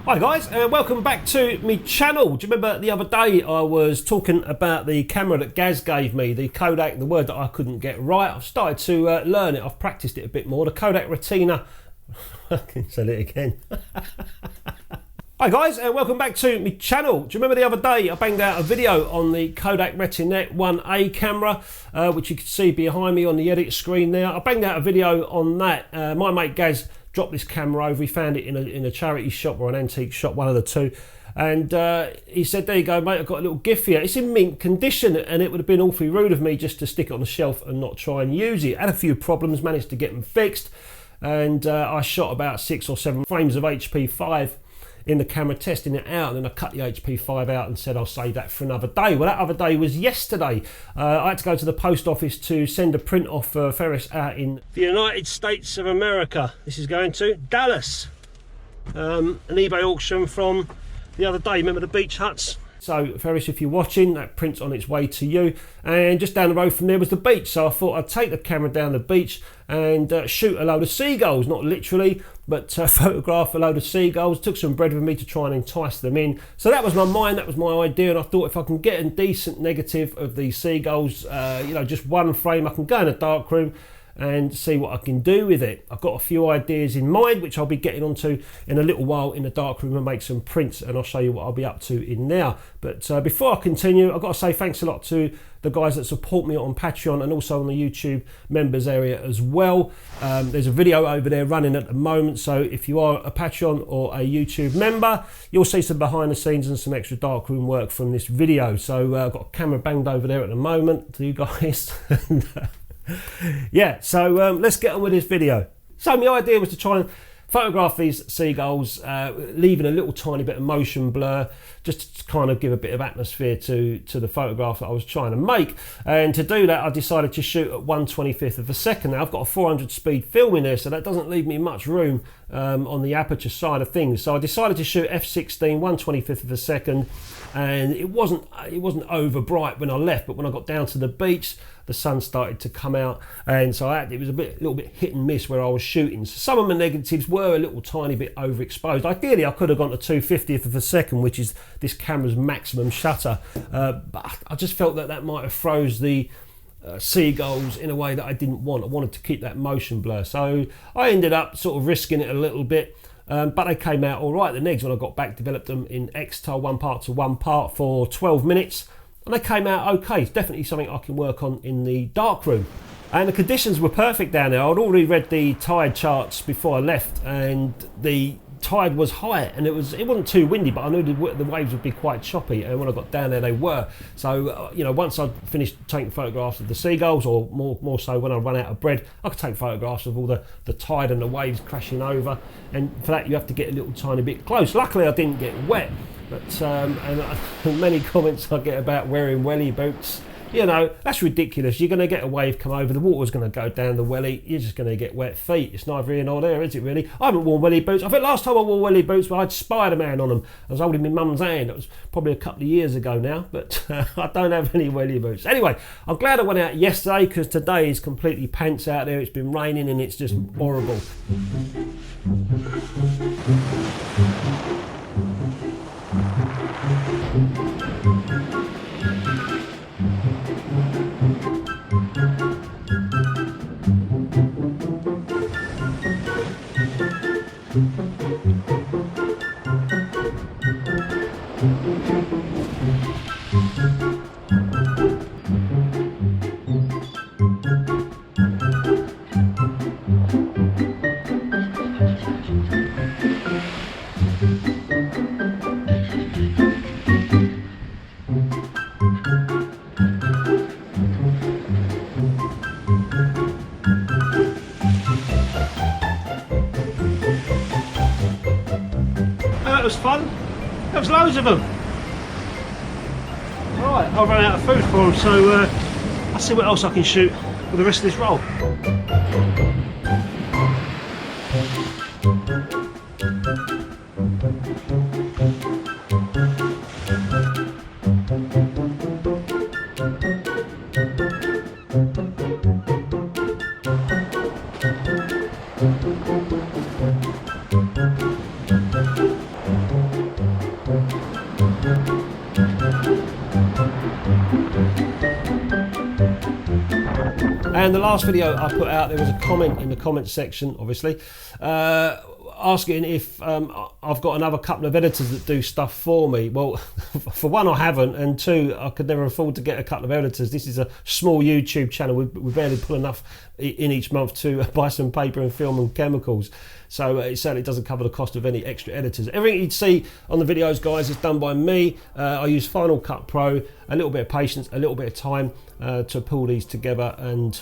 Hi guys, and welcome back to my channel. Do you remember the other day I was talking about the camera that Gaz gave me, the Kodak, the word that I couldn't get right. I've started to learn it, I've practiced it a bit more. The Kodak Retina, I can say it again. Hi guys, and welcome back to my channel. Do you remember the other day I banged out a video on the Kodak Retinette 1A camera, which you can see behind me on the edit screen now. I banged out a video on that. My mate Gaz dropped this camera over. He found it in a charity shop or an antique shop, one of the two, and he said, there you go mate, I've got a little gift for you. It's in mint condition, and it would have been awfully rude of me just to stick it on the shelf and not try and use it. Had a few problems, managed to get them fixed, and I shot about 6 or 7 frames of HP5 in the camera, testing it out, and then I cut the HP5 out and said I'll save that for another day. Well, that other day was yesterday. I had to go to the post office to send a print off for Ferris out in the United States of America. This is going to Dallas. An eBay auction from the other day, remember the beach huts? So Ferris, if you're watching, that print's on its way to you. And just down the road from there was the beach, so I thought I'd take the camera down the beach and shoot a load of seagulls, not literally, but photograph a load of seagulls. Took some bread with me to try and entice them in. So that was my mind, that was my idea, and I thought if I can get a decent negative of these seagulls, you know, just one frame, I can go in a darkroom and see what I can do with it. I've got a few ideas in mind which I'll be getting onto in a little while in the darkroom and make some prints, and I'll show you what I'll be up to in now. But before I continue, I've got to say thanks a lot to the guys that support me on Patreon and also on the YouTube members area as well. There's a video over there running at the moment, so if you are a Patreon or a YouTube member, you'll see some behind the scenes and some extra darkroom work from this video. So I've got a camera banged over there at the moment to you guys. Yeah, so let's get on with this video. So my idea was to try and photograph these seagulls, leaving a little tiny bit of motion blur, just to kind of give a bit of atmosphere to the photograph that I was trying to make. And to do that, I decided to shoot at 1/25th of a second. Now I've got a 400 speed film in there, so that doesn't leave me much room on the aperture side of things. So I decided to shoot f16 1/25th of a second, and it wasn't over bright when I left, but when I got down to the beach, the sun started to come out, and so it was a little bit hit and miss where I was shooting. So some of my negatives were a little tiny bit overexposed. Ideally I could have gone to 2/50th of a second, which is this camera's maximum shutter, but I just felt that might have froze the seagulls in a way that I didn't want. I wanted to keep that motion blur, so I ended up sort of risking it a little bit, but they came out all right. The negs, when I got back, developed them in XTOL 1 part to 1 part for 12 minutes, and they came out okay. It's definitely something I can work on in the darkroom. And the conditions were perfect down there. I'd already read the tide charts before I left, and the tide was high, and it wasn't too windy, but I knew the waves would be quite choppy, and when I got down there they were. So you know, once I'd finished taking photographs of the seagulls, or more so when I run out of bread, I could take photographs of all the tide and the waves crashing over, and for that you have to get a little tiny bit close. Luckily I didn't get wet, but and many comments I get about wearing welly boots. You know, that's ridiculous. You're going to get a wave come over, the water's going to go down the welly, you're just going to get wet feet. It's neither here nor there, is it really? I haven't worn welly boots. I think last time I wore welly boots, I had Spider-Man on them. I was holding my mum's hand. That was probably a couple of years ago now, but I don't have any welly boots. Anyway, I'm glad I went out yesterday, because today is completely pants out there. It's been raining and it's just horrible. That was fun. There was loads of them. Right, I've run out of food for them, so I'll see what else I can shoot for the rest of this roll. And the last video I put out, there was a comment in the comment section, obviously, asking if I've got another couple of editors that do stuff for me. Well, for one, I haven't, and two, I could never afford to get a couple of editors. This is a small YouTube channel. We barely pull enough in each month to buy some paper and film and chemicals. So it certainly doesn't cover the cost of any extra editors. Everything you'd see on the videos, guys, is done by me. I use Final Cut Pro, a little bit of patience, a little bit of time to pull these together, and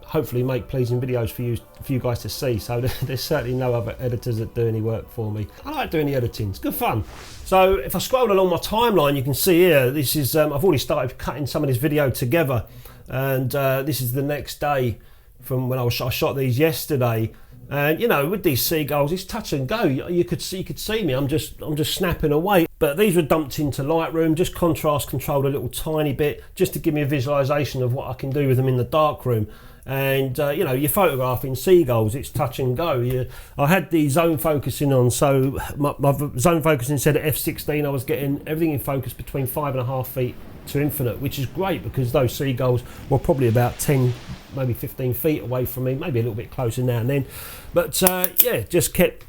hopefully make pleasing videos for you guys to see. So there's certainly no other editors that do any work for me. I like doing the editing, it's good fun. So if I scroll along my timeline, you can see here, this is I've already started cutting some of this video together, and this is the next day from when I shot these yesterday. And with these Seagulls, it's touch and go. You could see me. I'm just snapping away. But these were dumped into Lightroom, just contrast controlled a little tiny bit, just to give me a visualization of what I can do with them in the darkroom. And you're photographing Seagulls, it's touch and go. I had the zone focusing on, so my zone focusing said at f16 I was getting everything in focus between 5.5 feet to infinite, which is great because those Seagulls were probably about 10, maybe 15 feet away from me, maybe a little bit closer now and then. But yeah, just kept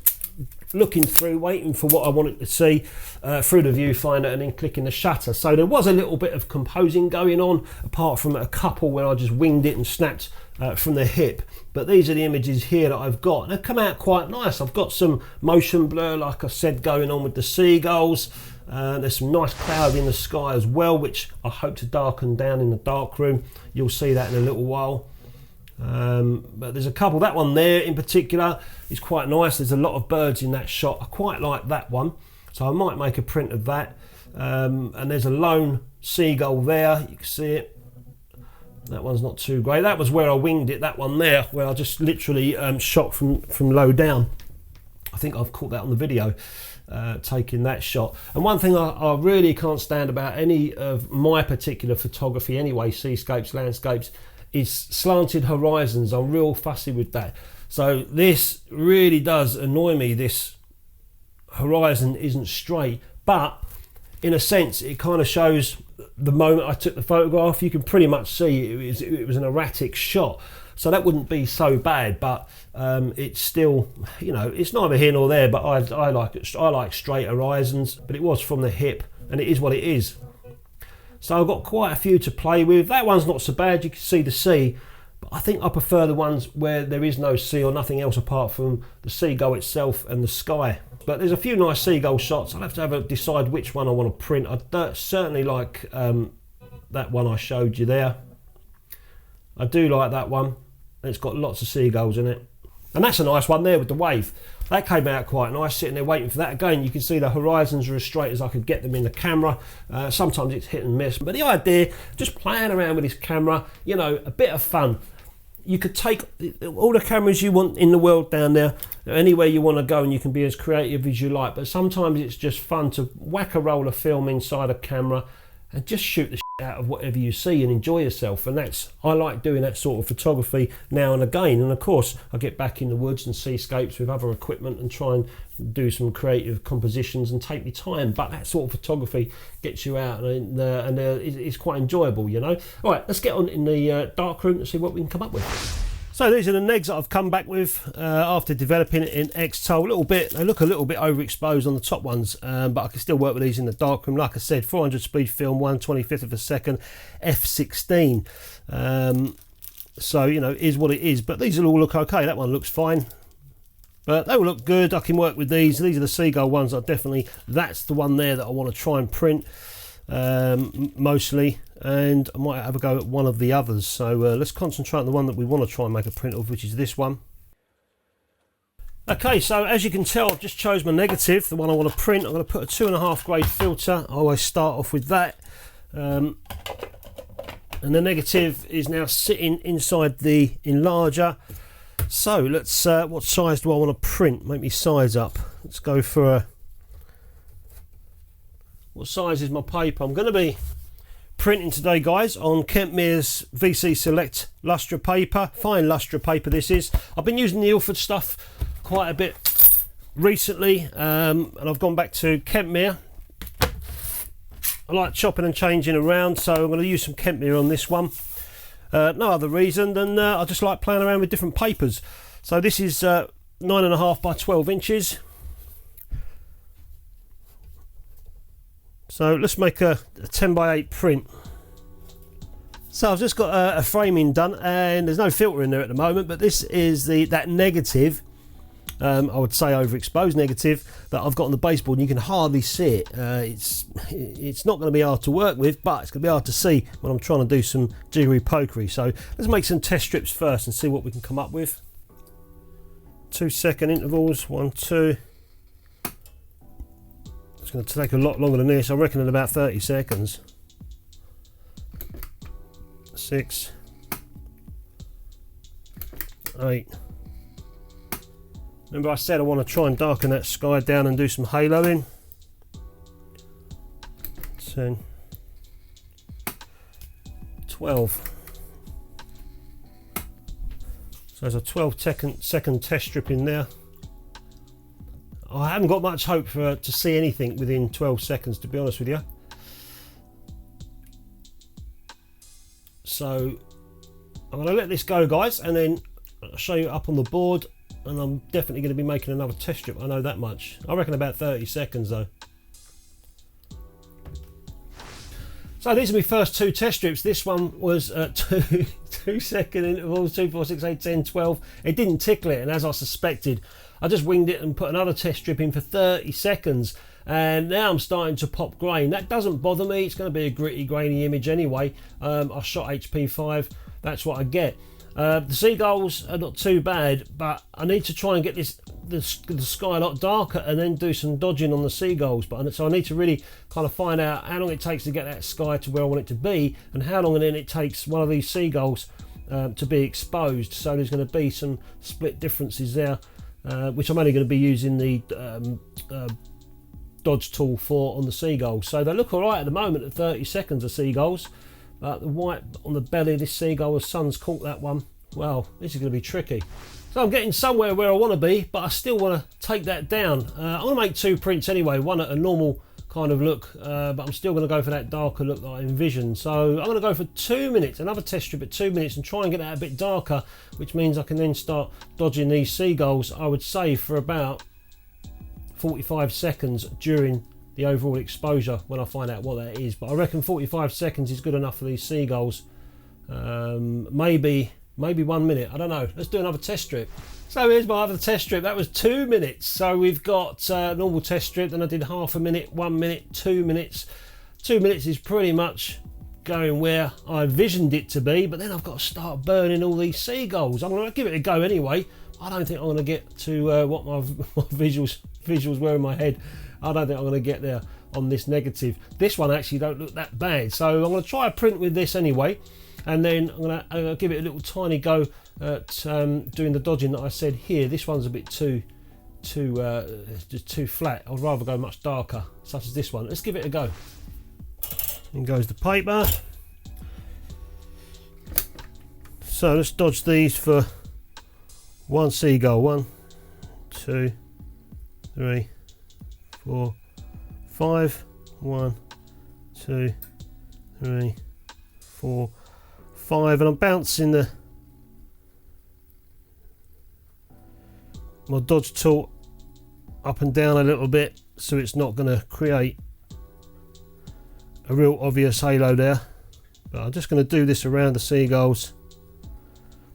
looking through, waiting for what I wanted to see through the viewfinder, and then clicking the shutter. So there was a little bit of composing going on, apart from a couple where I just winged it and snapped from the hip. But these are the images here that I've got. They've come out quite nice. I've got some motion blur, like I said, going on with the Seagulls. There's some nice cloud in the sky as well, which I hope to darken down in the darkroom. You'll see that in a little while. But there's a couple. That one there in particular is quite nice. There's a lot of birds in that shot. I quite like that one, so I might make a print of that. And there's a lone seagull there, you can see it. That one's not too great. That was where I winged it, that one there, where I just literally shot from low down. I think I've caught that on the video, taking that shot. And one thing I really can't stand about any of my particular photography anyway, seascapes, landscapes, is slanted horizons. I'm real fussy with that. So this really does annoy me. This horizon isn't straight, but in a sense it kind of shows the moment I took the photograph. You can pretty much see it was an erratic shot, so that wouldn't be so bad. But it's still, it's neither here nor there. But I like straight horizons, but it was from the hip, and it is what it is. So I've got quite a few to play with. That one's not so bad, you can see the sea, but I think I prefer the ones where there is no sea or nothing else apart from the seagull itself and the sky. But there's a few nice seagull shots. I'll have to decide which one I want to print. I certainly like that one I showed you there. I do like that one. It's got lots of seagulls in it. And that's a nice one there with the wave. That came out quite nice, sitting there waiting for that. Again, you can see the horizons are as straight as I could get them in the camera. Sometimes it's hit and miss, but the idea, just playing around with this camera, a bit of fun. You could take all the cameras you want in the world down there, anywhere you want to go, and you can be as creative as you like. But sometimes it's just fun to whack a roll of film inside a camera and just shoot the shit out of whatever you see and enjoy yourself. And I like doing that sort of photography now and again. And of course I get back in the woods and seascapes with other equipment and try and do some creative compositions and take my time. But that sort of photography gets you out, and it's quite enjoyable, All right, let's get on in the darkroom and see what we can come up with. So these are the negs that I've come back with after developing it in XTOL. They look a little bit overexposed on the top ones, but I can still work with these in the darkroom. Like I said, 400 speed film, 1/25 of a second, f16. So is what it is. But these will all look okay. That one looks fine. But they will look good. I can work with these. These are the seagull ones. That's the one there that I want to try and print mostly, and I might have a go at one of the others. So let's concentrate on the one that we want to try and make a print of, which is this one. Okay, so as you can tell, I've just chose my negative, the one I want to print. I'm going to put a 2.5 grade filter. I always start off with that, and the negative is now sitting inside the enlarger. So let's what size do I want to print? Make me size up. Let's go for what size is my paper? I'm going to be printing today, guys, on Kentmere's VC Select Lustre paper. Fine Lustre paper this is. I've been using the Ilford stuff quite a bit recently, and I've gone back to Kentmere. I like chopping and changing around, so I'm going to use some Kentmere on this one. No other reason than I just like playing around with different papers. So this is 9.5 by 12 inches. So let's make a 10 by 8 print. So I've just got a framing done, and there's no filter in there at the moment, but this is that negative, I would say overexposed negative, that I've got on the baseboard, and you can hardly see it. It's not going to be hard to work with, but it's going to be hard to see when I'm trying to do some jiggery pokery. So let's make some test strips first and see what we can come up with. 2-second intervals, 1, 2. It's going to take a lot longer than this. I reckon in about 30 seconds. 6, 8. Remember I said I want to try and darken that sky down and do some haloing. 10, 12. So there's a 12-second test strip in there. I haven't got much hope to see anything within 12 seconds, to be honest with you. So I'm going to let this go, guys, and then I'll show you up on the board, and I'm definitely going to be making another test strip. I know that much. I reckon about 30 seconds though. So these are my first 2 test strips. This one was at 2-second intervals, 2, 4, 6, 8, 10, 12. It didn't tickle it, and as I suspected, I just winged it and put another test strip in for 30 seconds. And now I'm starting to pop grain. That doesn't bother me. It's going to be a gritty, grainy image anyway. I shot HP5. That's what I get. The Seagulls are not too bad, but I need to try and get the sky a lot darker and then do some dodging on the Seagulls. So I need to really kind of find out how long it takes to get that sky to where I want it to be, and how long then it takes one of these Seagulls to be exposed. So there's going to be some split differences there, which I'm only going to be using the dodge tool for on the Seagulls. So they look alright at the moment at 30 seconds, the Seagulls. The white on the belly of this Seagull, the sun's caught that one. Well, this is going to be tricky. So I'm getting somewhere where I want to be, but I still want to take that down. I'm going to make 2 prints anyway, one at a normal kind of look, but I'm still going to go for that darker look that I envisioned. So I'm going to go for 2 minutes, another test strip at 2 minutes, and try and get that a bit darker, which means I can then start dodging these Seagulls, I would say, for about 45 seconds during the overall exposure when I find out what that is. But I reckon 45 seconds is good enough for these Seagulls. Maybe 1 minute, I don't know. Let's do another test strip. So here's my other test strip. That was 2 minutes. So we've got normal test strip, then I did half a minute, 1 minute, 2 minutes. 2 minutes is pretty much going where I envisioned it to be, but then I've got to start burning all these Seagulls. I'm going to give it a go anyway. I don't think I'm going to get to what my visuals were in my head. I don't think I'm going to get there on this negative. This one actually don't look that bad, so I'm going to try a print with this anyway, and then I'm going to give it a little tiny go at doing the dodging that I said here. This one's a bit just too flat. I'd rather go much darker, such as this one. Let's give it a go. In goes the paper. So let's dodge these for 1 Seagull. 1, 2, 3, 4, 5. 1, 2, 3, 4, 5, and I'm bouncing my dodge tool up and down a little bit, so it's not going to create a real obvious halo there. But I'm just going to do this around the Seagulls,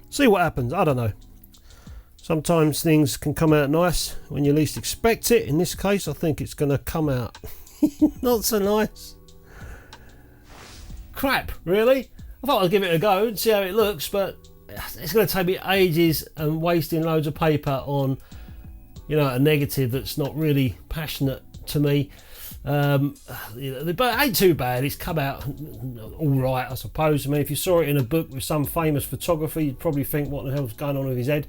see what happens. I don't know, sometimes things can come out nice when you least expect it. In this case, I think it's going to come out not so nice. Crap, really? I thought I'd give it a go and see how it looks, but it's going to take me ages and wasting loads of paper on, a negative that's not really passionate to me. But it ain't too bad. It's come out all right, I suppose. I mean, if you saw it in a book with some famous photographer, you'd probably think, what the hell's going on with his head?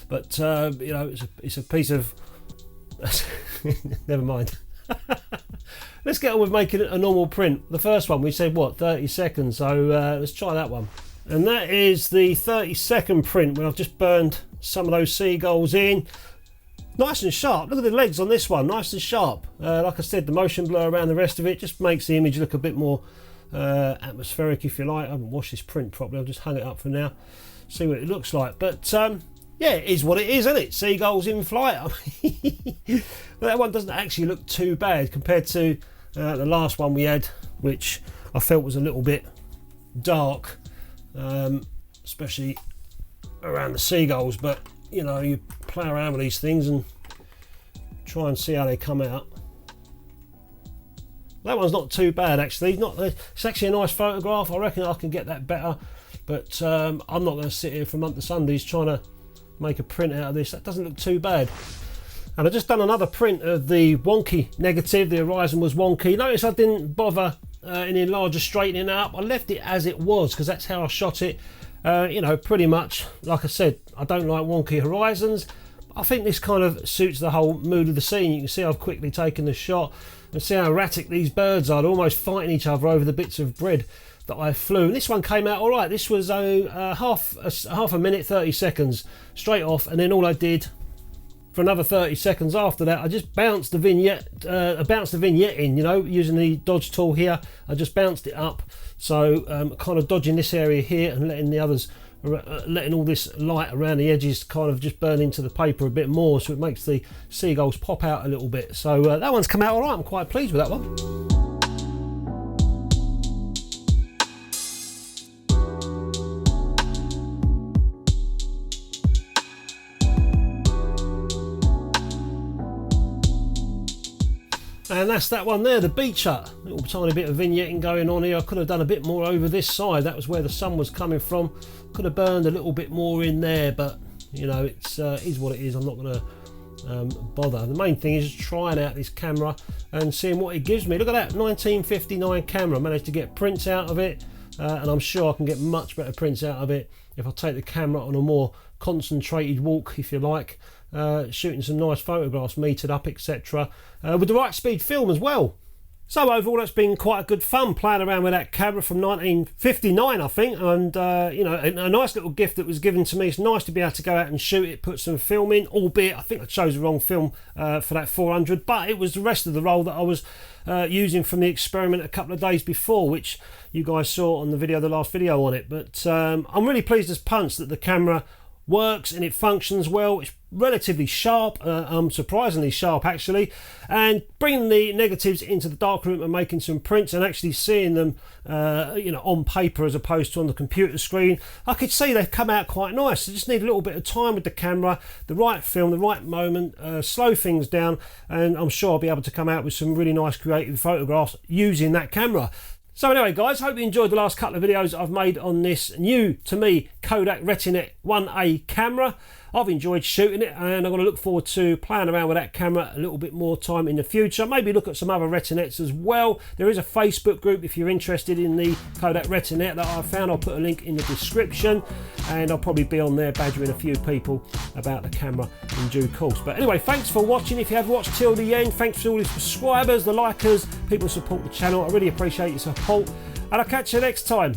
But it's a piece of never mind. Let's get on with making a normal print. The first one we said 30 seconds, so let's try that one. And that is the 30-second print when I've just burned some of those Seagulls in. Nice and sharp. Look at the legs on this one, nice and sharp. Like I said, the motion blur around the rest of it just makes the image look a bit more atmospheric if you like. I haven't washed this print properly, I've just hung it up for now, see what it looks like. But yeah, it is what it is, isn't it? Seagulls in flight. But that one doesn't actually look too bad compared to the last one we had, which I felt was a little bit dark, especially around the Seagulls. But you know, you play around with these things and try and see how they come out. That one's not too bad actually. It's actually a nice photograph. I reckon I can get that better, but I'm not going to sit here for months of Sundays trying to make a print out of this. That doesn't look too bad. And I've just done another print of the wonky negative. The horizon was wonky. Notice I didn't bother in the enlarger straightening it up. I left it as it was because that's how I shot it. You know, pretty much like I said, I don't like wonky horizons. I think this kind of suits the whole mood of the scene. You can see I've quickly taken the shot and see how erratic these birds are. They're almost fighting each other over the bits of bread that I flew. And this one came out all right. This was half a minute, 30 seconds straight off, and then all I did for another 30 seconds after that, I just bounced the vignette, in, you know, using the dodge tool here. I just bounced it up, so kind of dodging this area here and letting the others, letting all this light around the edges kind of just burn into the paper a bit more, so it makes the seagulls pop out a little bit. So that one's come out all right. I'm quite pleased with that one. And that's that one there, the beach hut. Little tiny bit of vignetting going on here. I could have done a bit more over this side. That was where the sun was coming from. Could have burned a little bit more in there, but you know, it's is what it is. I'm not going to bother. The main thing is trying out this camera and seeing what it gives me. Look at that 1959 camera. I managed to get prints out of it, and I'm sure I can get much better prints out of it if I take the camera on a more concentrated walk, if you like. Shooting some nice photographs, metered up, etc. With the right speed film as well. So overall, that's been quite a good fun playing around with that camera from 1959, I think, and you know, a nice little gift that was given to me. It's nice to be able to go out and shoot it, put some film in, albeit I think I chose the wrong film for that 400, but it was the rest of the roll that I was using from the experiment a couple of days before, which you guys saw on the video, the last video on it. But I'm really pleased as punch that the camera works and it functions well. It's relatively sharp, surprisingly sharp actually, and bringing the negatives into the darkroom and making some prints and actually seeing them you know, on paper as opposed to on the computer screen, I could see they've come out quite nice. I just need a little bit of time with the camera, the right film, the right moment, slow things down, and I'm sure I'll be able to come out with some really nice creative photographs using that camera. So anyway guys, hope you enjoyed the last couple of videos I've made on this new to me Kodak Retinette 1A camera. I've enjoyed shooting it, and I'm going to look forward to playing around with that camera a little bit more time in the future. Maybe look at some other Retinettes as well. There is a Facebook group if you're interested in the Kodak Retinette that I found. I'll put a link in the description, and I'll probably be on there badgering a few people about the camera in due course. But anyway, thanks for watching. If you have watched till the end, thanks to all the subscribers, the likers, people who support the channel. I really appreciate your support, and I'll catch you next time.